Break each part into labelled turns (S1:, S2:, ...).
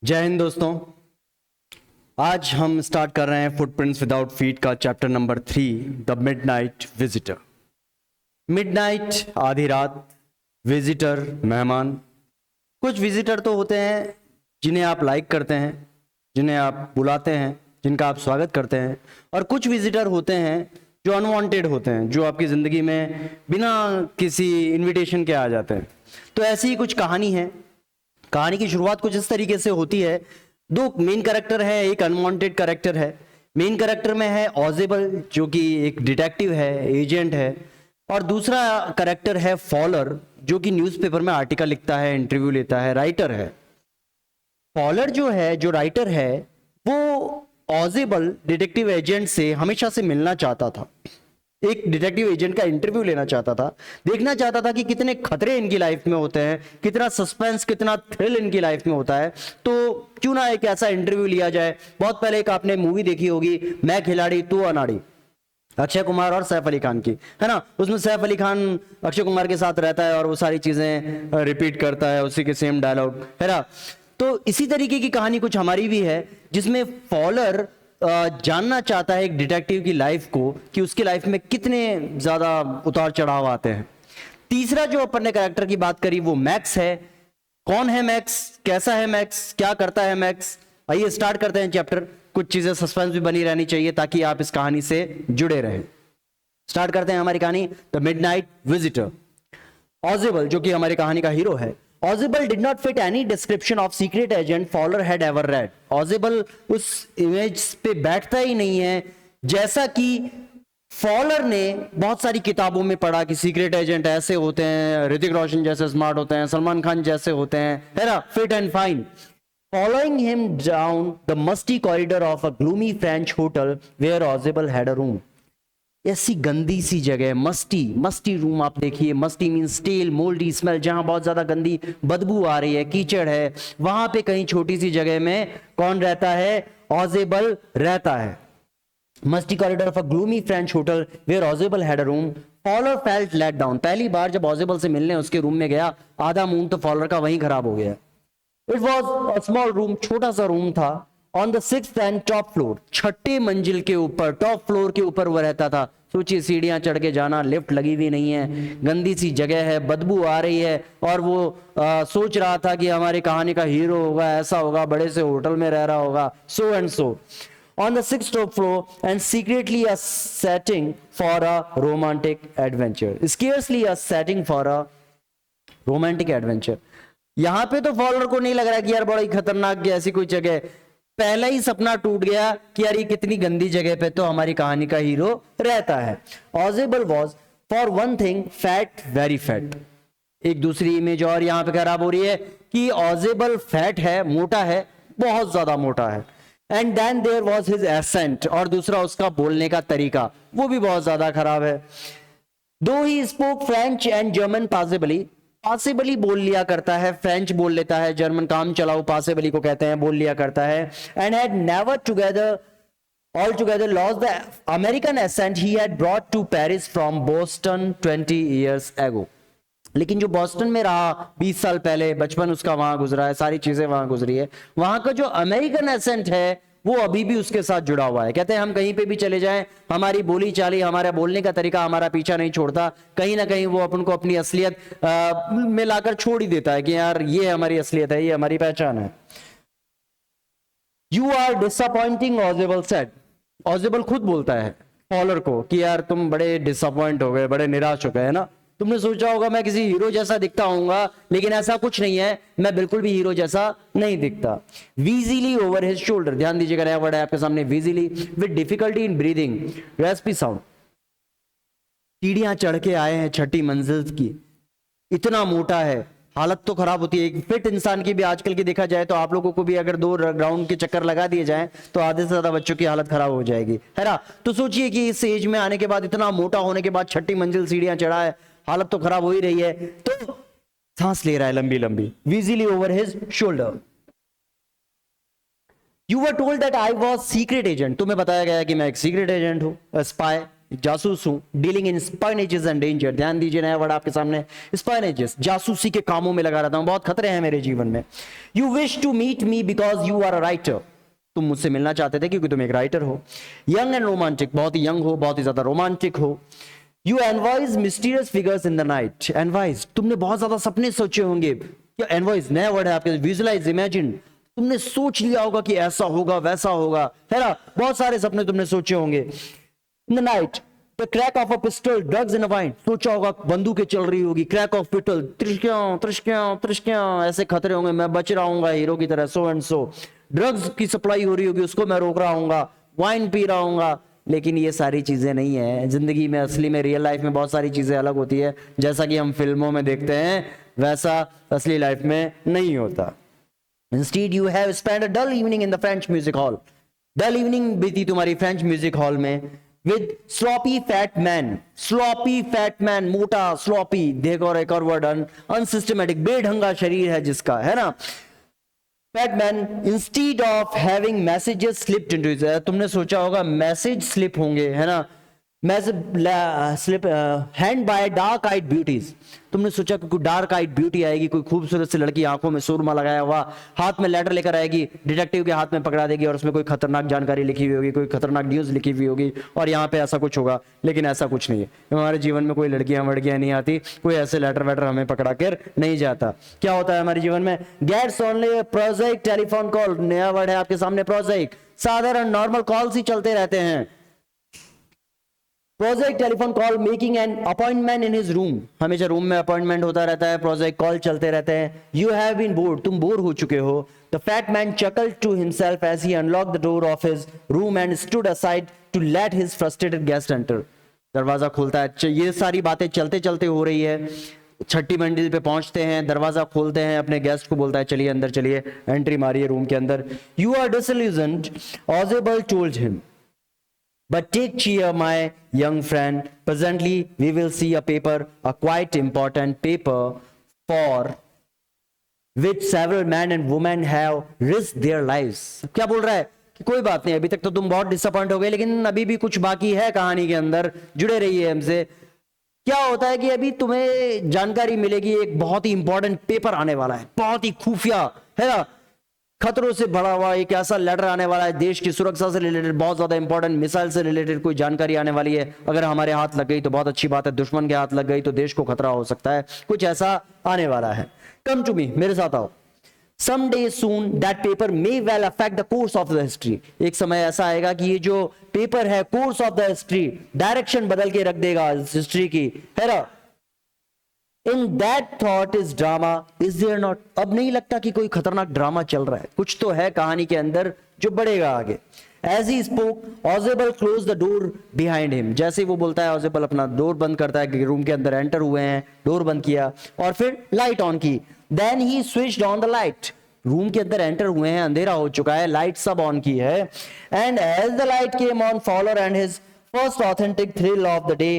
S1: जय हिंद दोस्तों। आज हम स्टार्ट कर रहे हैं फुटप्रिंट्स विदाउट फीट का chapter number 3 the midnight visitor. Midnight आधी रात, विजिटर मेहमान। कुछ विजिटर तो होते हैं जिन्हें आप लाइक करते हैं, जिन्हें आप बुलाते हैं, जिनका आप स्वागत करते हैं, और कुछ विजिटर होते हैं जो अनवांटेड होते हैं, जो आपकी ज़िंदगी में बिना किसी इनविटेशन के आ जाते हैं। तो ऐसी ही कुछ कहानी है। कहानी की शुरुआत कुछ इस तरीके से होती है। दो मेन कैरेक्टर है, एक अनवांटेड कैरेक्टर है। मेन कैरेक्टर में है ऑजेबल, जो कि एक डिटेक्टिव है, एजेंट है, और दूसरा कैरेक्टर है फॉलर, जो कि न्यूज़पेपर में आर्टिकल लिखता है, इंटरव्यू लेता है, राइटर है। फॉलर जो है, जो राइटर है, वो ऑजेबल डिटेक्टिव एजेंट से हमेशा से मिलना चाहता था, एक डिटेक्टिव एजेंट का इंटरव्यू लेना चाहता था, देखना चाहता था कि कितने खतरे इनकी लाइफ में होते हैं, कितना सस्पेंस, कितना थ्रिल इनकी लाइफ में होता है। तो क्यों ना एक ऐसा इंटरव्यू लिया जाए। बहुत पहले एक आपने मूवी देखी होगी, मैं खिलाड़ी तू अनाड़ी, अक्षय कुमार और सैफ अली खान की, है ना। उसमें सैफ अली खान अक्षय कुमार के साथ रहता है और वो सारी चीजें रिपीट करता है, उसी के सेम डायलॉग, है ना। तो इसी तरीके की कहानी कुछ हमारी भी है, जिसमें फॉलर जानना चाहता है एक डिटेक्टिव की लाइफ को, कि उसकी लाइफ में कितने ज्यादा उतार चढ़ाव आते हैं। तीसरा जो अपन ने कैरेक्टर की बात करी वो मैक्स है। कौन है मैक्स, कैसा है मैक्स, क्या करता है मैक्स? आइए स्टार्ट करते हैं चैप्टर। कुछ चीजें सस्पेंस भी बनी रहनी चाहिए ताकि आप इस कहानी से जुड़े रहें। स्टार्ट करते हैं हमारी कहानी, द मिडनाइट विजिटर। ऑजेबल, जो कि हमारी कहानी का हीरो है, Ozible did not fit any description of secret agent Fowler had ever read. Ozible उस इमेज पे बैठता ही नहीं है जैसा कि फॉलर ने बहुत सारी किताबों में पढ़ा कि सीक्रेट एजेंट ऐसे होते हैं, ऋतिक रोशन जैसे स्मार्ट होते हैं, सलमान खान जैसे होते हैं, है ना, fit and fine. Following him down the musty corridor of a gloomy French hotel where Ozible had a room. ऐसी गंदी सी जगह, मस्टी रूम। आप देखिए, मस्टी मीन स्टेल, मोल्डी स्मेल, जहां बहुत ज्यादा गंदी बदबू आ रही है, कीचड़ है, वहां पे कहीं छोटी सी जगह में कौन रहता है? ऑजेबल रहता है। Musty corridor of a gloomy French hotel where Ozebel had a room. Fowler felt let down. पहली बार जब ऑजेबल से मिलने उसके रूम में गया, आधा मूड तो फॉलर का वहीं खराब हो गया। It was a small room, छोटा सा रूम था। On the 6th and top floor, छठे मंजिल के ऊपर, टॉप फ्लोर के ऊपर वो रहता था। सोचिए, सीढ़ियां चढ़ के जाना, लिफ्ट लगी हुई नहीं है, गंदी सी जगह है, बदबू आ रही है, और वो सोच रहा था कि हमारी कहानी का हीरो होगा, ऐसा होगा, बड़े से होटल में रह रहा होगा, so and so. On the 6th top floor and secretly a setting for a romantic adventure, scarcely a setting for a romantic adventure। यहां पे तो फॉलोअर को नहीं लग रहा कि यार बड़ी खतरनाक ऐसी कोई जगह, पहला ही सपना टूट गया कि यार ये कितनी गंदी जगह पे तो हमारी कहानी का हीरो रहता है। ऑजेबल was for one thing fat, very fat. एक दूसरी इमेज और यहां पे खराब हो रही है कि ऑजेबल फैट है, मोटा है, बहुत ज्यादा मोटा है। And then there was his accent, और दूसरा उसका बोलने का तरीका, वो भी बहुत ज्यादा खराब है। दो ही spoke French and German possibly बोल लिया करता है, फ्रेंच बोल लेता है, जर्मन काम चलाओ पासिबली को कहते हैं, बोल लिया करता है। And had never altogether lost the American accent he had brought to Paris from Boston 20 years ago। लेकिन जो बोस्टन में रहा 20 साल पहले, बचपन उसका वहां गुजरा है, सारी चीजें वहां गुजरी है, वहां का जो अमेरिकन एसेंट है वो अभी भी उसके साथ जुड़ा हुआ है। कहते हैं हम कहीं पे भी चले जाएं, हमारी बोली चाली, हमारा बोलने का तरीका हमारा पीछा नहीं छोड़ता, कहीं ना कहीं वो अपन को अपनी असलियत में लाकर छोड़ ही देता है कि यार ये हमारी असलियत है, ये हमारी पहचान है। You are disappointing, Ozebel said. Ozebel खुद बोलता है फॉलर को कि यार तुम बड़े डिसअपॉइंट हो गए, बड़े निराश हो गए, है ना। तुमने सोचा होगा मैं किसी हीरो जैसा दिखता हूंगा, लेकिन ऐसा कुछ नहीं है, मैं बिल्कुल भी हीरो जैसा नहीं दिखता। वीजीली ओवर हिज शोल्डर, ध्यान दीजिएगा, नया वर्ड है आपके सामने, wheezily, with difficulty in breathing, रेस्पी साउंड। सीढ़ियां चढ़ के आए हैं छठी मंजिल की, इतना मोटा है, हालत तो खराब होती है। एक फिट इंसान की भी आजकल की देखा जाए तो आप लोगों को भी अगर 2 राउंड के चक्कर लगा दिए जाएं तो आधे से ज्यादा बच्चों की हालत खराब हो जाएगी, है ना। तो सोचिए कि इस एज में आने के बाद, इतना मोटा होने के बाद, छठी मंजिल सीढ़ियां चढ़ा है, हालत तो खराब हो ही रही है, तो सांस ले रहा है लंबी लंबी। Wheezily over his shoulder. You were told that I was secret agent, तुम्हें बताया गया कि मैं एक सीक्रेट एजेंट हूं, स्पाई, जासूस हूं, डीलिंग इन स्पाइनेजेस एंड डेंजर, ध्यान दीजिए नया वर्ड आपके सामने, स्पाइनेजेस, जासूसी के कामों में लगा रहता हूं, बहुत खतरे हैं मेरे जीवन में। You wish to meet me because you are a writer, तुम मुझसे मिलना चाहते थे क्योंकि तुम एक राइटर हो। यंग एंड रोमांटिक, बहुत ही यंग हो, बहुत ही ज्यादा रोमांटिक हो। You envisage mysterious figures in the night, envisage, तुमने बहुत ज्यादा सपने सोचे होंगे, क्या एनवाइज नया वर्ड है आपके, विजुअलाइज, इमेजिन, तुमने सोच लिया होगा कि ऐसा होगा वैसा होगा, है ना, बहुत सारे सपने तुमने सोचे होंगे। इन the night, the crack of a pistol, drugs in a wine, सोचा होगा बंदूकें चल रही होगी, क्रैक ऑफ पिस्टल, त्रिशक्यां त्रिशक्यां त्रिशक्यां, ऐसे खतरे होंगे, मैं बच रहा हूंगा हीरो की तरह, सो एंड सो, ड्रग्स की सप्लाई हो रही होगी, उसको मैं रोक रहा हूंगा, वाइन पी रहा हूंगा। लेकिन ये सारी चीजें नहीं है जिंदगी में, असली में, रियल लाइफ में बहुत सारी चीजें अलग होती है, जैसा कि हम फिल्मों में देखते हैं वैसा असली लाइफ में नहीं होता। Instead, you have spent a dull evening in the French music hall. Dull evening बीती तुम्हारी फ्रेंच म्यूजिक हॉल में with sloppy fat man. Sloppy fat man, मोटा, sloppy, देखो और एक और वर्ड, unsystematic, बेढंगा शरीर है जिसका, है ना। Fat man, instead of having messages slipped into his, तुमने सोचा होगा मैसेज स्लिप होंगे, है ना, message slip hand by dark eyed beauties, तुमने सोचा कि कोई डार्क आइड ब्यूटी आएगी, कोई खूबसूरत सी लड़की आंखों में सुरमा लगाया हुआ, हाथ में लेटर लेकर आएगी, डिटेक्टिव के हाथ में पकड़ा देगी और उसमें कोई खतरनाक जानकारी लिखी हुई होगी, कोई खतरनाक न्यूज लिखी हुई होगी और यहाँ पे ऐसा कुछ होगा। लेकिन ऐसा कुछ नहीं है, हमारे जीवन में कोई लड़कियां वड़कियां नहीं आती, कोई ऐसे लेटर वेटर हमें पकड़ा कर नहीं जाता। क्या होता है हमारे जीवन में, गेट्स ओनली प्रोजाइक टेलीफोन कॉल, नया वर्ड है आपके सामने, प्रोजाइक, साधारण नॉर्मल कॉल्स ही चलते रहते हैं। Project telephone call, making an appointment in his room, हमेशा रूम में अपॉइंटमेंट होता रहता है, प्रोजेक्ट कॉल चलते रहते हैं। यू हैव बीन बोर्ड, तुम बोर हो चुके हो। The fat man chuckled to himself as he unlocked the door of his room and stood aside to let his frustrated guest enter. दरवाजा खोलता है, ये सारी बातें चलते चलते हो रही है, छठी मंजिल पे पहुंचते हैं, दरवाजा खोलते हैं, अपने गेस्ट को बोलता है चलिए अंदर चलिए, एंट्री मारिए रूम के अंदर। You are disillusioned, Ozebel told him. But take cheer, my young friend. Presently, we will see a paper, a quite important paper, for which several men and women have risked their lives. क्या बोल रहा है कि कोई बात नहीं, अभी तक तो तुम बहुत डिसअपॉइंट हो गए, लेकिन अभी भी कुछ बाकी है कहानी के अंदर, जुड़े रहिए हमसे। क्या होता है कि अभी तुम्हें जानकारी मिलेगी, एक बहुत ही इंपॉर्टेंट पेपर आने वाला है, बहुत ही खुफिया, है ना, खतरों से भरा हुआ एक ऐसा लेटर आने वाला है, देश की सुरक्षा से रिलेटेड, बहुत ज्यादा इंपॉर्टेंट मिसाइल से रिलेटेड कोई जानकारी आने वाली है। अगर हमारे हाथ लग गई तो बहुत अच्छी बात है, दुश्मन के हाथ लग गई तो देश को खतरा हो सकता है, कुछ ऐसा आने वाला है। कम टू मी, मेरे साथ आओ। Someday soon that paper may well affect the course of the history. एक समय ऐसा आएगा कि ये जो पेपर है, course of the history, direction बदल के रख देगा हिस्ट्री की, है ना। In that thought is drama, is there not? अब नहीं लगता कि कोई खतरनाक ड्रामा चल रहा है, कुछ तो है कहानी के अंदर जो बढ़ेगा आगे। As he spoke, Ozebel closed the door behind him. जैसे ही वो बोलता है, Ozebel अपना डोर बंद करता है कि रूम के अंदर एंटर हुए हैं, डोर बंद किया और फिर लाइट ऑन की। Then he switched on the light. Room के अंदर एंटर हुए हैं, अंधेरा हो चुका है, लाइट सब ऑन की है। And as the light came on, Fowler and his first authentic thrill of the day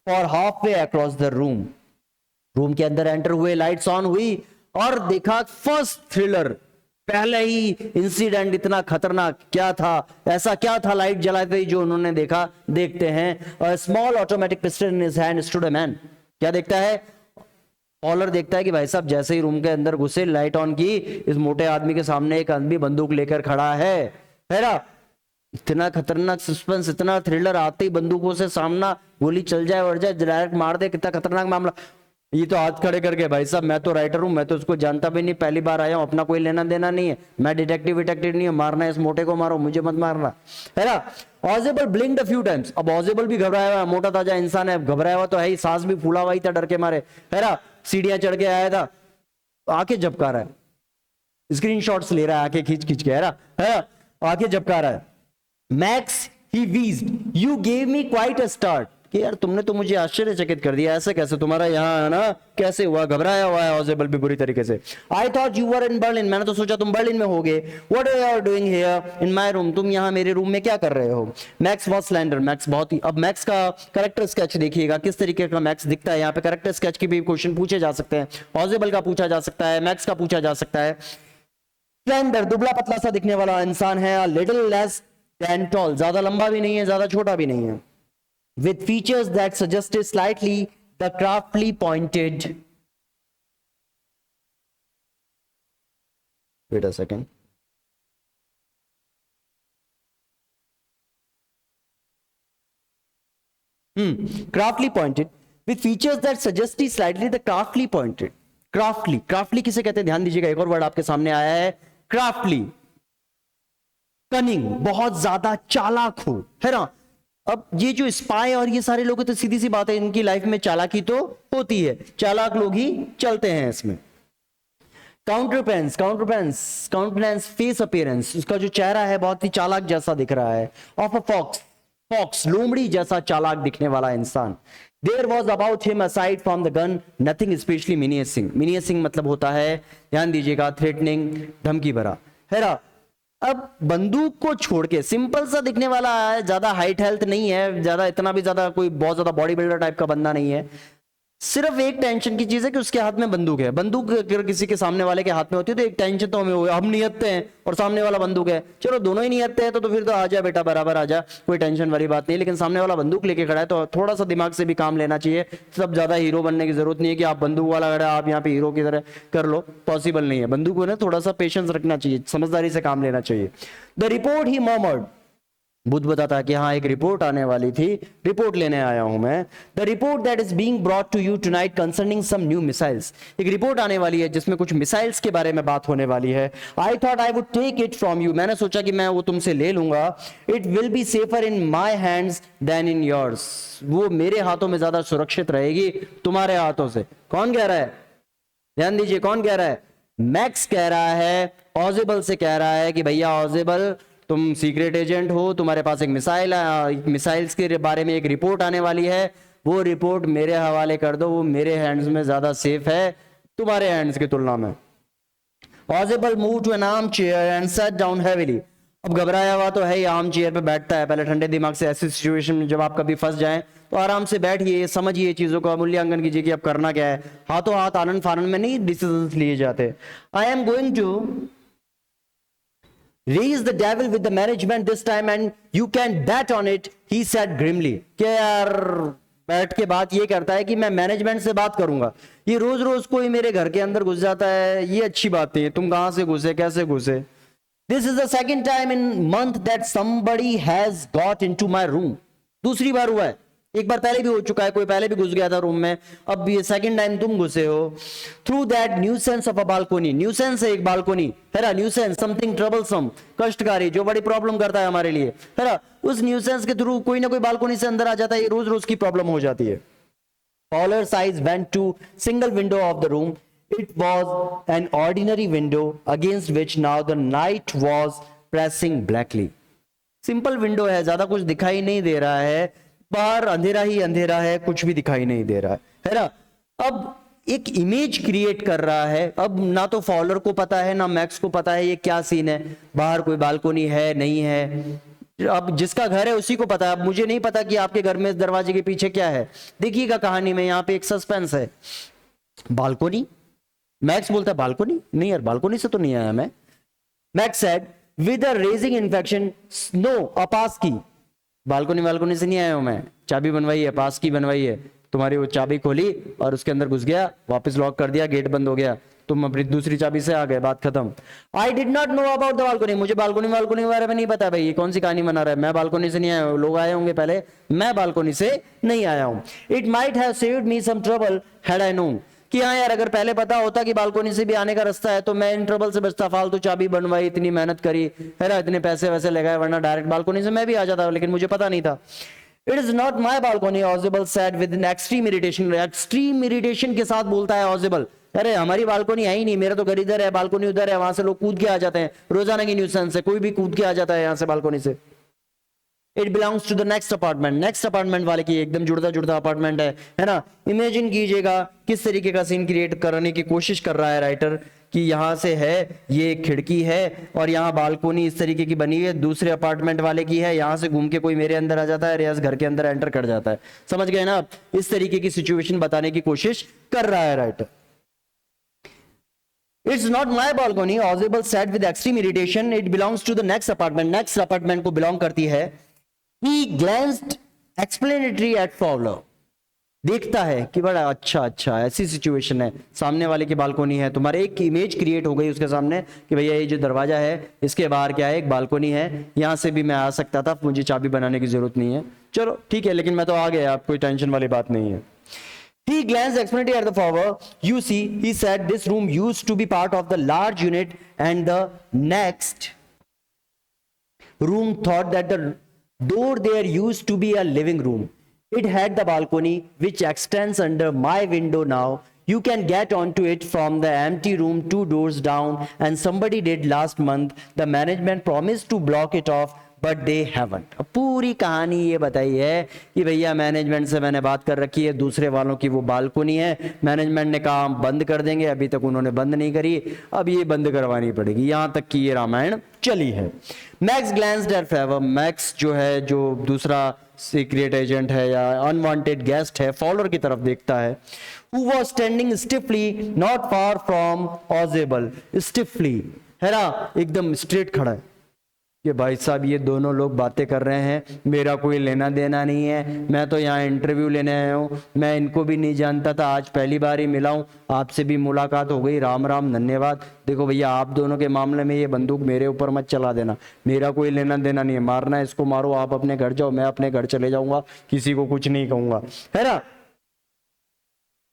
S1: for halfway across the room. Room के अंदर एंटर हुए, लाइट्स ऑन हुई और देखा फर्स्ट थ्रिलर, पहले ही इंसिडेंट इतना खतरनाक क्या था, ऐसा क्या था लाइट जलाते ही जो उन्होंने देखा। देखते हैं, small automatic pistol in his hand stood a man. क्या देखता है, फॉलर देखता है कि भाई साहब जैसे ही रूम के अंदर घुसे, लाइट ऑन की, इस मोटे आदमी के सामने एक आदमी बंदूक लेकर खड़ा है ना। इतना खतरनाक सस्पेंस, इतना थ्रिलर, आते ही बंदूकों से सामना, गोली चल जाए और जाए, डायरेक्ट मार दे, कितना खतरनाक मामला। ये तो हाथ खड़े करके, भाई साहब मैं तो राइटर हूं, मैं तो उसको जानता भी नहीं, पहली बार आया हूं, अपना कोई लेना देना नहीं है, मैं डिटेक्टिव विटेक्टिव नहीं है, मारना है इस मोटे को मारो, मुझे मत मारना, है ना। ऑजेबल ब्लिंक्ड अ फ्यू टाइम्स। अब ऑजेबल भी घबराया हुआ है, मोटा ताजा इंसान है, घबराया हुआ तो है ही, सांस भी फूला हुआ ही था डर के मारे, है ना। सीढ़ियां चढ़ के आया था, आके झपका रहा है, स्क्रीन शॉट्स ले रहा है आके खींच खींच के, है ना, आके झपका रहा है। Max he wheezed, you gave me quite a start, कि यार तुमने तो मुझे आश्चर्यचकित कर दिया, ऐसे कैसे, तुम्हारा यहाँ ना कैसे हुआ, घबराया हुआ है ऑजेबल भी बुरी तरीके से। I thought you were in Berlin, मैंने तो सोचा तुम बर्लिन में होगे। What are you doing here in my room, तुम यहाँ मेरे रूम में क्या कर रहे हो। मैक्स वाज स्लैंडर, मैक्स बहुत ही, अब मैक्स का कैरेक्टर स्केच देखिएगा किस तरीके का मैक्स दिखता है। यहाँ पे कैरेक्टर स्केच की भी क्वेश्चन पूछे जा सकते हैं, ऑजेबल का पूछा जा सकता है, मैक्स का पूछा जा सकता है। स्लैंडर, दुबला पतला सा दिखने वाला इंसान है, लिटिल लेस देन टॉल, ज्यादा लंबा भी नहीं है, ज्यादा छोटा भी नहीं है। with features that suggested slightly the craftily pointed. Wait a second. Craftily pointed with features that suggested slightly the craftily pointed. क्राफ्टली किसे कहते हैं? ध्यान दीजिएगा, एक और वर्ड आपके सामने आया है, क्राफ्टली, कनिंग, बहुत ज्यादा चालाक हो, है ना। अब ये जो स्पाई और ये सारे लोग, तो सीधी सी बात है, इनकी लाइफ में चालाकी तो होती है, चालाक लोग ही चलते हैं इसमें। काउंटरपेंस फेस अपीयरेंस, उसका जो चेहरा है बहुत ही चालाक जैसा दिख रहा है। ऑफ अ फॉक्स लोमड़ी जैसा चालाक दिखने वाला इंसान। There was about him aside from the gun nothing especially menacing. Menacing मतलब होता है, ध्यान दीजिएगा, थ्रेटनिंग, धमकी भरा, है ना। अब बंदूक को छोड़ के सिंपल सा दिखने वाला है, ज्यादा हाइट हेल्थ नहीं है, ज्यादा इतना भी ज्यादा कोई बहुत ज्यादा बॉडी बिल्डर टाइप का बंदा नहीं है। सिर्फ एक टेंशन की चीज है कि उसके हाथ में बंदूक है। बंदूक अगर किसी के सामने वाले के हाथ में होती है तो एक टेंशन तो हमें, हम नियत्ते हैं और सामने वाला बंदूक है, चलो दोनों ही नियत्ते हैं तो फिर तो आ जा बेटा, बराबर आ जा, कोई टेंशन वाली बात नहीं। लेकिन सामने वाला बंदूक लेके खड़ा है तो थोड़ा सा दिमाग से भी काम लेना चाहिए। सब ज्यादा हीरो बनने की जरूरत नहीं है कि आप बंदूक वाला खड़ा है आप यहाँ पे हीरो की तरह कर लो, पॉसिबल नहीं है। बंदूक में थोड़ा सा पेशेंस रखना चाहिए, समझदारी से काम लेना चाहिए। The report he murmured, Buddha बताता है कि हाँ एक रिपोर्ट आने वाली थी, रिपोर्ट लेने आया हूं मैं। The report that is being brought to you tonight concerning some new missiles, एक रिपोर्ट आने वाली है जिसमें कुछ मिसाइल्स के बारे में बात होने वाली है। I thought I would take it from you, मैंने सोचा कि मैं वो तुमसे ले लूंगा। It will be safer in my hands than in yours, वो मेरे हाथों में ज्यादा सुरक्षित रहेगी तुम्हारे हाथों से। कौन कह रहा है? ध्यान दीजिए, कौन कह रहा है? मैक्स कह रहा है, ऑजिबल से कह रहा है कि भैया ऑजिबल तुम सीक्रेट एजेंट हो, तुम्हारे पास एक मिसाइल्स के बारे में एक रिपोर्ट आने वाली है, वो रिपोर्ट मेरे हवाले कर दो, वो मेरे हैंड्स में ज्यादा सेफ है तुम्हारे हैंड्स की तुलना में। Ogilvy move to an arm chair and sat down heavily, अब घबराया हुआ तो है ही, आर्म चेयर पे बैठता है। पहले ठंडे दिमाग से ऐसी सिचुएशन में जब आप कभी फंस जाएं तो आराम से बैठिए, समझिए चीजों का मूल्यांकन कीजिए कि अब करना क्या है। हाथों हाथ आनंद फानंद में नहीं डिसीजंस लिए जाते। I am going to raise the devil with the management this time and you can bet on it, he said grimly। क्या यार बैठ के बात ये करता है कि मैं मैनेजमेंट से बात करूंगा, ये रोज रोज कोई मेरे घर के अंदर घुस जाता है, ये अच्छी बात नहीं है। तुम कहां से घुसे, कैसे घुसे? This is the second time in month that somebody has got into my room, दूसरी बार हुआ है, एक बार पहले भी हो चुका है, कोई पहले भी घुस गया था रूम में, अब ये सेकंड टाइम तुम घुसे हो। Through that nuisance of a balcony, nuisance है एक बालकोनी, है ना, न्यूसेंस समथिंग ट्रबलसम, कष्टकारी, जो बड़ी प्रॉब्लम करता है हमारे लिए, है ना, उस न्यूसेंस के थ्रू कोई ना कोई बालकोनी से अंदर आ जाता है, ये रोज रोज की प्रॉब्लम हो जाती है। Fowler's eyes went to single window of the room. It was an ordinary window against which now the night was pressing blackly. Simple window है, ज्यादा कुछ दिखाई नहीं दे रहा है, बाहर अंधेरा ही अंधेरा है, कुछ भी दिखाई नहीं दे रहा है ना। अब एक इमेज क्रिएट कर रहा है। अब ना तो फॉलर को पता है ना मैक्स को पता है ये क्या सीन है, बाहर कोई बालकोनी है नहीं है। अब जिसका घर है उसी को पता है, अब मुझे नहीं पता कि आपके घर में इस दरवाजे के पीछे क्या है। देखिएगा कहानी में यहाँ पे एक सस्पेंस है। बालकोनी, मैक्स बोलता है बालकोनी नहीं यार, बालकोनी से तो नहीं आया मैं। Max said with a raging infection, no a pass की, बालकोनी से नहीं आया हूं मैं, चाबी बनवाई है, पास की बनवाई है, तुम्हारी वो चाबी खोली और उसके अंदर घुस गया, वापस लॉक कर दिया, गेट बंद हो गया, तुम अपनी दूसरी चाबी से आ गए, बात खत्म। I did not know about the balcony, मुझे बालकोनी के बारे में नहीं पता भाई, ये कौन सी कहानी बना रहा है। मैं बालकोनी से नहीं आया हूं, लोग आए होंगे पहले, मैं बालकोनी से नहीं आया हूं। It might have saved me some trouble had I known, कि हाँ यार अगर पहले पता होता कि बालकोनी से भी आने का रास्ता है तो मैं इन ट्रबल से बचता, फालतू चाबी बनवाई, इतनी मेहनत करी, है ना, इतने पैसे वैसे लगाए, वरना डायरेक्ट बालकोनी से मैं भी आ जाता, लेकिन मुझे पता नहीं था। It is not my balcony, Ogilvy said with an extreme irritation, extreme irritation के साथ बोलता है ऑजिबल, अरे हमारी बालकोनी है ही नहीं, मेरा तो घर इधर है, बालकोनी उधर है, वहां से लोग कूद के आ जाते हैं, रोजाना की न्यूसेंस से कोई भी कूद के आ जाता है यहाँ से बालकोनी से। It belongs to the next apartment, next apartment वाले की एकदम जुड़ता जुड़ता अपार्टमेंट है ना। इमेजिन कीजिएगा किस तरीके का सीन क्रिएट करने की कोशिश कर रहा है राइटर, कि यहाँ से है, ये एक खिड़की है और यहाँ बालकोनी इस तरीके की बनी है, दूसरे अपार्टमेंट वाले की है, यहाँ से घूम के कोई मेरे अंदर आ जाता है, रियाज घर के अंदर एंटर कर जाता है। समझ गए ना, इस तरीके की सिचुएशन बताने की कोशिश कर रहा है writer. It's not my balcony, Ozable said with extreme irritation. It belongs to the next apartment. Next apartment को belong करती है। He glanced explanatory at Fowler, देखता है कि बड़ा अच्छा ऐसी सिचुएशन है, सामने वाले की बालकोनी है, तुम्हारे एक इमेज क्रिएट हो गई उसके सामने कि भैया ये जो दरवाजा है इसके बाहर क्या है, एक बालकोनी है, यहां से भी मैं आ सकता था, मुझे चाबी बनाने की जरूरत नहीं है, चलो ठीक है, लेकिन मैं तो आ गया, आप कोई टेंशन वाली बात नहीं है। He glanced explanatory at the flower. You see, he said, this room used to be part of the large unit, and the next room thought that the door there used to be a living room. It had the balcony which extends under my window now. You can get onto it from the empty room 2 doors down, and somebody did last month. The management promised to block it off, but they haven't. पूरी कहानी ये बताई है कि भैया management से मैंने बात कर रखी है, दूसरे वालों की वो बालकोनी है, मैनेजमेंट ने कहा हम बंद कर देंगे, अभी तक उन्होंने बंद नहीं करी, अब ये बंद करवानी पड़ेगी, यहां तक कि ये रामायण चली है। Max glanced eight Fowler, max जो है, जो दूसरा सीक्रेट एजेंट है या अनवांटेड गेस्ट है, फॉवलर की तरफ देखता है, who was standing stiffly not far from Ozable, stiffly है ना, एकदम स्ट्रेट खड़ा है कि भाई साहब ये दोनों लोग बातें कर रहे हैं, मेरा कोई लेना देना नहीं है, मैं तो यहाँ इंटरव्यू लेने आया हूँ, मैं इनको भी नहीं जानता था, आज पहली बार ही मिला हूँ, आपसे भी मुलाकात हो गई, राम राम धन्यवाद। देखो भैया आप दोनों के मामले में ये बंदूक मेरे ऊपर मत चला देना, मेरा कोई लेना देना नहीं है, मारना है इसको मारो, आप अपने घर जाओ, मैं अपने घर चले जाऊंगा, किसी को कुछ नहीं कहूंगा, है ना।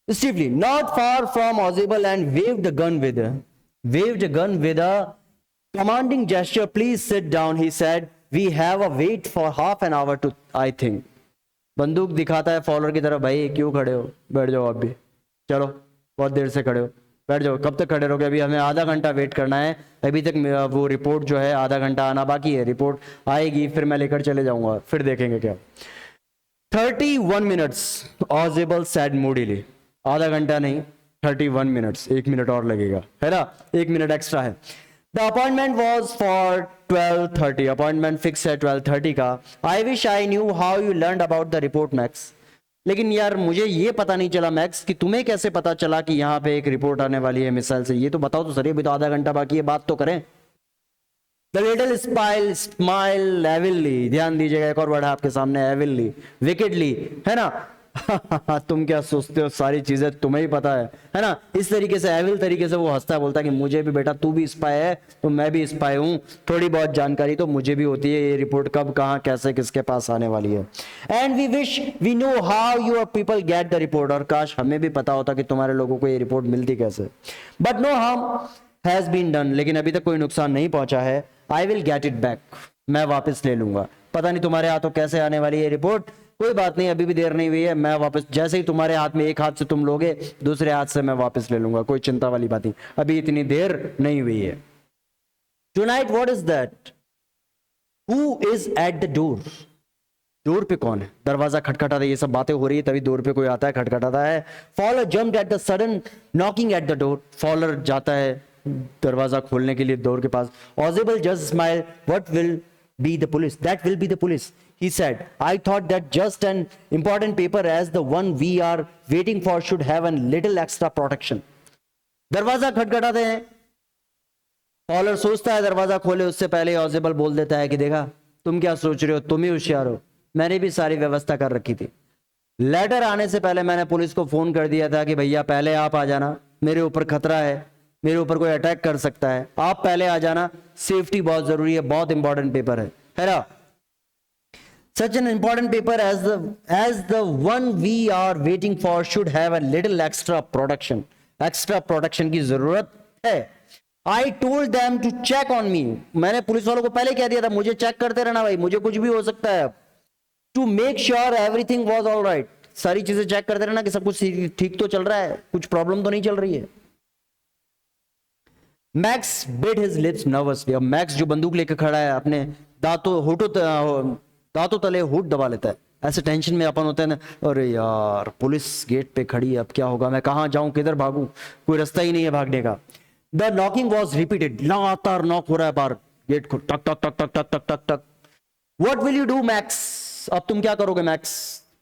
S1: Stiffly, not far from Ozable, and waved a gun with a commanding gesture. Please sit down, he said. We have a wait for half an hour to, I think. बंदूक दिखाता है फॉलोअर की तरफ, भाई क्यों खड़े हो, बैठ जाओ, आप भी चलो, बहुत देर से खड़े हो, बैठ जाओ, कब तक खड़े रहोगे, अभी हमें आधा घंटा वेट करना है, अभी तक वो रिपोर्ट जो है आधा घंटा आना बाकी है, रिपोर्ट आएगी फिर मैं लेकर चले जाऊंगा, फिर देखेंगे क्या। 31 मिनट्स, Ozable said moodily, आधा घंटा नहीं 31 मिनट्स, 1 मिनट और लगेगा, है ना, 1 मिनट एक्स्ट्रा है। The appointment was for 12:30, appointment fix है 12:30 का। I wish I knew how you learned about the report, Max. लेकिन यार मुझे ये पता नहीं चला मैक्स कि तुम्हें कैसे पता चला कि यहाँ पे एक रिपोर्ट आने वाली है मिसाइल से, ये तो बताओ तो सही, अभी तो आधा घंटा बाकी है, बात तो करें। The little smile evilly, ध्यान दीजिएगा, एक और वर्ड है आपके सामने, evilly, wickedly, है ना। तुम क्या सोचते हो, सारी चीजें तुम्हें ही पता है ना, इस तरीके से एविल तरीके से वो हंसता है, बोलता है कि मुझे भी बेटा, तू भी स्पाई है तो मैं भी स्पाई हूं, थोड़ी बहुत जानकारी तो मुझे भी होती है, ये रिपोर्ट कब कहां कैसे किसके पास आने वाली है। And we wish we know how your people get the report, और काश हमें भी पता होता कि तुम्हारे लोगों को ये रिपोर्ट मिलती कैसे। But no harm has been done, लेकिन अभी तक कोई नुकसान नहीं पहुंचा है। I will get it back, मैं वापस ले लूंगा, पता नहीं तुम्हारे हाथों कैसे आने वाली है रिपोर्ट, कोई बात नहीं, अभी भी देर नहीं हुई है, मैं वापस, जैसे ही तुम्हारे हाथ में एक हाथ से तुम लोगे, दूसरे हाथ से मैं वापस ले लूंगा, कोई चिंता वाली बात नहीं, अभी इतनी देर नहीं हुई है। Tonight what is that, who is eight the door, door पे कौन है, दरवाजा खटखटाता है, ये सब बातें हो रही है तभी डोर पे कोई आता है, खटखटाता है। Fowler jumped at the sudden knocking at the door, Fowler जाता है दरवाजा खोलने के लिए डोर के पास। Ozable just smiled. What will be the police? That will be the police, he said. I thought that just an important paper as the one we are waiting for should have a little extra protection. दरवाजा खटखटाते हैं, faller सोचता है दरवाजा खोले उससे पहले Ozable बोल देता है कि देखा तुम क्या सोच रहे हो, तुम ही होशियार हो, मैंने भी सारी व्यवस्था कर रखी थी, लेटर आने से पहले मैंने पुलिस को फोन कर दिया था कि भैया पहले आप आ जाना, मेरे ऊपर खतरा है, मेरे ऊपर कोई अटैक कर सकता है, आप पहले आ जाना, सेफ्टी बहुत जरूरी है, बहुत इंपॉर्टेंट पेपर है ना। Such an important paper as the one we are waiting for should have a little extra protection. Extra protection की जरूरत है। I told them to check on me. मैंने पुलिस वालों को पहले कह दिया था, मुझे चेक करते रहना भाई, मुझे कुछ भी हो सकता है। To make sure everything was all right. सारी चीजें चेक करते रहना कि सब कुछ ठीक तो चल रहा है, कुछ प्रॉब्लम तो नहीं चल रही है। Max bit his lips nervously. अब मैक्स जो बंदूक लेकर खड़ा है, अपने दांतों तले होठ दबा लेता है, ऐसे टेंशन में अपन होते हैं ना, अरे यार पुलिस गेट पे खड़ी है, अब क्या होगा, मैं कहां जाऊं, किधर भागूं, कोई रास्ता ही नहीं है भागने का। द नॉकिंग वॉज रिपीटेड, लगातार नॉक हो रहा है बाहर गेट को, टक टक टक टक टक टक टक टक। What will you do max, अब तुम क्या करोगे मैक्स,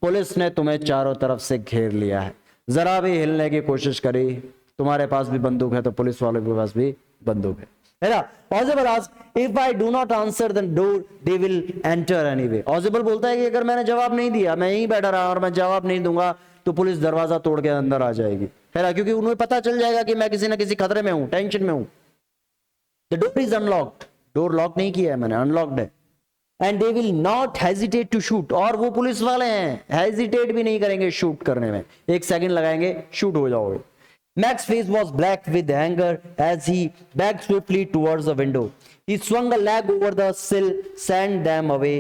S1: पुलिस ने तुम्हें चारों तरफ से घेर लिया है, जरा भी हिलने की कोशिश करी, तुम्हारे पास भी बंदूक है तो पुलिस वालों के पास भी बंदूक है, है ना। Ogilvy ask if I do not answer the door they will enter anyway. Ogilvy बोलता है कि अगर मैंने जवाब नहीं दिया, मैं यहीं बैठा रहा और मैं जवाब नहीं दूंगा, तो पुलिस दरवाजा तोड़ के अंदर आ जाएगी, है ना, क्योंकि उन्हें पता चल जाएगा कि मैं किसी ना किसी खतरे में हूं, टेंशन में हूं। The door is unlocked, door lock नहीं किया है मैंने, अनलॉक्ड है। And they will not hesitate to shoot, और वो पुलिस वाले हैं, हेजिटेट भी नहीं करेंगे शूट करने में, 1 सेकंड लगाएंगे, शूट हो जाओगे। Mac's face was black with anger as he backed swiftly towards the window. He swung a leg over the sill, sent them away.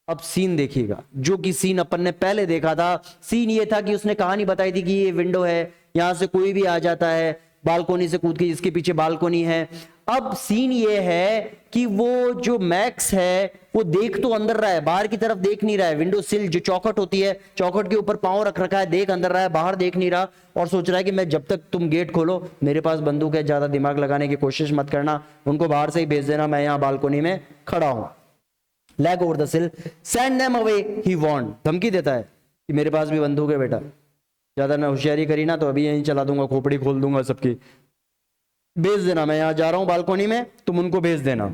S1: अब सीन देखिएगा, जो कि सीन अपन ने पहले देखा था। सीन ये था कि उसने कहानी बताई थी कि ये विंडो है, यहां से कोई भी आ जाता है, बालकोनी से कूद के, जिसके पीछे बालकोनी है। अब सीन ये है कि वो जो मैक्स है वो देख तो अंदर रहा है, बाहर की तरफ देख नहीं रहा है। विंडो सिल जो चौखट होती है, चौखट के ऊपर पांव रख रखा है, देख अंदर रहा है, बाहर देख नहीं रहा, और सोच रहा है कि मैं जब तक तुम गेट खोलो, मेरे पास बंदूक है, ज्यादा दिमाग लगाने की कोशिश मत करना, उनको बाहर से ही भेज देना, मैं यहां बालकोनी में खड़ा हूं। लैग ओवर द सिल, सेंड देम अवे, ही वार्न, धमकी देता है कि मेरे पास भी बंदूक है बेटा, ज्यादा ना होशियारी करी ना तो अभी यहीं चला दूंगा, खोपड़ी खोल दूंगा सबकी, भेज देना, मैं यहां जा रहा हूं बालकोनी में, तुम उनको भेज देना।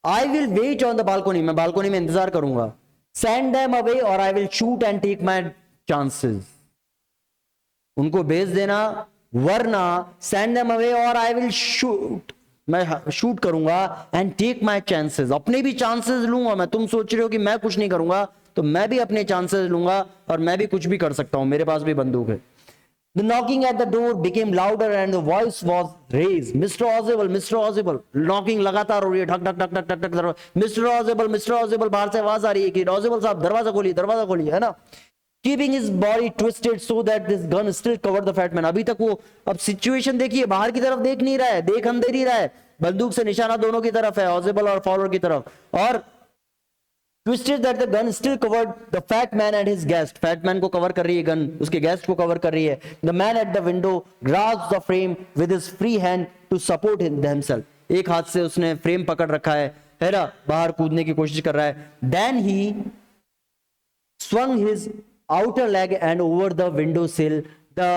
S1: I will wait on the balcony, मैं बालकोनी में इंतजार करूंगा। सेंड देम अवे और I will shoot and take my chances, उनको भेज देना, वरना सेंड देम अवे और आई विल शूट, मैं शूट करूंगा, एंड टेक माई चांसेस, अपने भी चांसेस लूंगा मैं। तुम सोच रहे हो कि मैं कुछ नहीं करूंगा, तो मैं भी अपने चांसेस लूंगा और मैं भी कुछ भी कर सकता हूं, मेरे पास भी बंदूक है। The knocking at the door became louder and the voice was raised. Mr. Ozible, Mr. Ozible, knocking लगातार हो रही है, ठक ठक ठक ठक ठक ठक। Mr. Ozible, Mr. Ozible, बाहर से आवाज आ रही है कि Ozible साहब दरवाजा खोलिए, है ना। Keeping his body twisted so that this gun still covered the fat man. अभी तक वो, अब सिचुएशन देखिए, बाहर की तरफ देख नहीं रहा है, देख अंधेर ही रहा है, बंदूक से निशाना दोनों की तरफ है, Ozible और Fowler की तरफ, और twisted that the gun still covered the fat man and his guest. Fat man को कवर कर रही है गन, उसके गेस्ट को कवर कर रही है। The man at the window grasped the frame with his free hand to support himself. एक हाथ से उसने फ्रेम पकड़ रखा है ना, बाहर कूदने की कोशिश कर रहा है। Then he swung his outer leg and over the window sill. The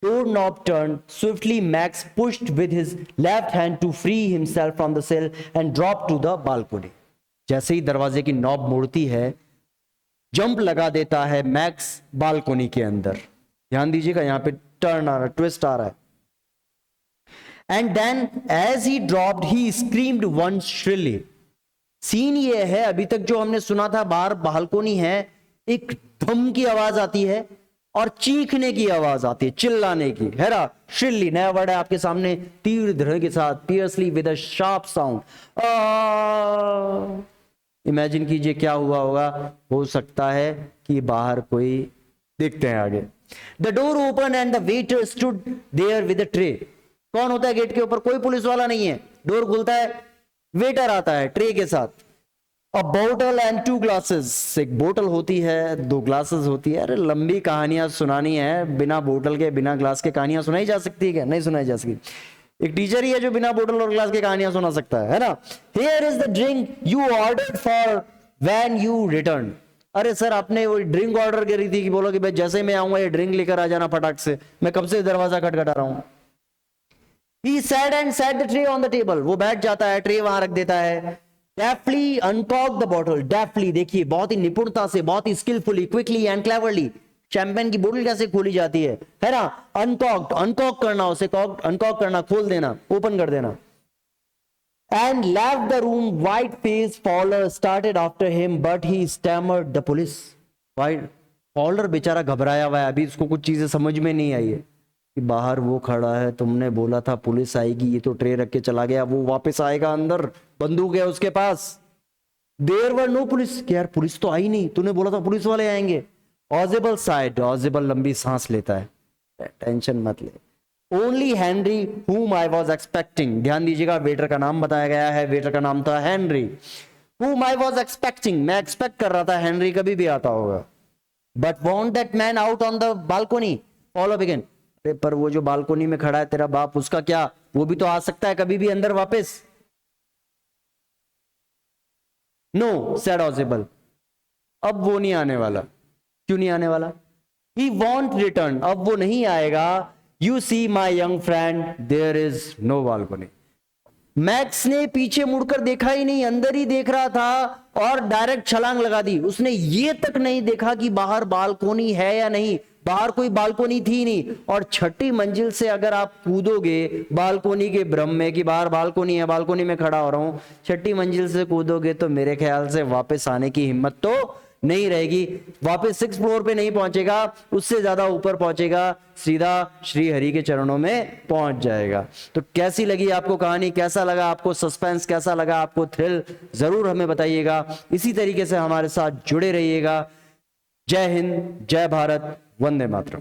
S1: doorknob turned. Swiftly, Max pushed with his left hand to free himself from the sill and dropped to the balcony. जैसे ही दरवाजे की knob मुड़ती है, jump लगा देता है max balcony के अंदर। ध्यान दीजिएगा, यहां पे टर्न आ रहा है, ट्विस्ट आ रहा है। And then as he dropped he screamed once shrilly. Scene ये है, अभी तक जो हमने सुना था, बाहर बालकोनी है, एक धम की आवाज आती है और चीखने की आवाज आती है, चिल्लाने की, है ना। श्रिली नया वर्ड है आपके सामने, तीव्र ध्वनि के साथ, piercely with a sharp sound. Imagine कीजिए क्या हुआ होगा, हो सकता है कि बाहर कोई, देखते हैं आगे। The door open and the waiter stood there with a tray. कौन होता है गेट के ऊपर? कोई पुलिस वाला नहीं है। डोर खुलता है, वेटर आता है ट्रे के साथ। अ बोतल एंड 2 ग्लासेस, एक बोतल होती है, 2 ग्लासेस होती है। अरे लंबी कहानियां सुनानी है, बिना बोतल के बिना ग्लास के कहानियां सुनाई जा सकती है क्या? नहीं सुनाई जा सकती। एक टीचर ही है जो बिना बोतल और ग्लास के कहानियां सुना सकता है ना। Here is the drink you ordered for when you return. अरे सर, आपने वो ड्रिंक ऑर्डर करी थी कि बोलो कि भाई जैसे मैं आऊंगा ये ड्रिंक लेकर आ जाना फटाक से, मैं कब से दरवाजा खटखटा रहा हूं। He sat and set the tray on the table. वो बैठ जाता है, ट्रे वहां रख देता है। Deftly uncorked the bottle. Deftly देखिए, बहुत ही निपुणता से, बहुत ही skilfully, quickly and cleverly champagne की बोतल कैसे खोली जाती है ना। अनकॉक्ड, अनकॉक करना, उसे अनकॉक करना, खोल देना, ओपन कर देना। And left the room. White face Fowler started after him, but he stammered the police. White Fowler बेचारा घबराया हुआ है, अभी इसको कुछ चीजें समझ में नहीं आई है कि बाहर वो खड़ा है, तुमने बोला था पुलिस आएगी, ये तो ट्रे रख के चला गया, वो वापस आएगा अंदर, बंदूक है उसके पास। देयर वर नो पुलिस, कि यार पुलिस तो आई नहीं, तूने बोला था पुलिस वाले आएंगे। ऑजिबल साइड, ऑजिबल लंबी सांस लेता है, टेंशन मत ले। Only Henry whom I was expecting, ध्यान दीजिएगा वेटर का नाम बताया गया है, वेटर का नाम था Henry. whom I was expecting, मैं एक्सपेक्ट कर रहा था हेनरी कभी भी आता होगा। but want that man out on the balcony, follow begin। पर वो जो बालकोनी में खड़ा है तेरा बाप, उसका क्या, वो भी तो आ सकता है कभी भी अंदर वापस। नो सेड ऑजिबल, अब वो नहीं आने वाला। क्यों नहीं आने वाला? ही वॉन्ट रिटर्न, अब वो नहीं आएगा। You see my young friend, there is no balcony. Max ने पीछे मुड़कर देखा ही नहीं, अंदर ही देख रहा था और डायरेक्ट छलांग लगा दी। उसने ये तक नहीं देखा कि बाहर बालकोनी है या नहीं, बाहर कोई बालकोनी थी नहीं। और छठी मंजिल से अगर आप कूदोगे बालकोनी के भ्रम में कि बाहर बालकोनी है, बालकोनी में खड़ा हो रहा हूं, छठी मंजिल से कूदोगे तो मेरे ख्याल से वापस आने की हिम्मत तो नहीं रहेगी। वापस 6th फ्लोर पे नहीं पहुंचेगा, उससे ज्यादा ऊपर पहुंचेगा, सीधा श्री हरि के चरणों में पहुंच जाएगा। तो कैसी लगी आपको कहानी, कैसा लगा आपको सस्पेंस, कैसा लगा आपको थ्रिल, जरूर हमें बताइएगा। इसी तरीके से हमारे साथ जुड़े रहिएगा। जय हिंद, जय भारत, वंदे मातरम।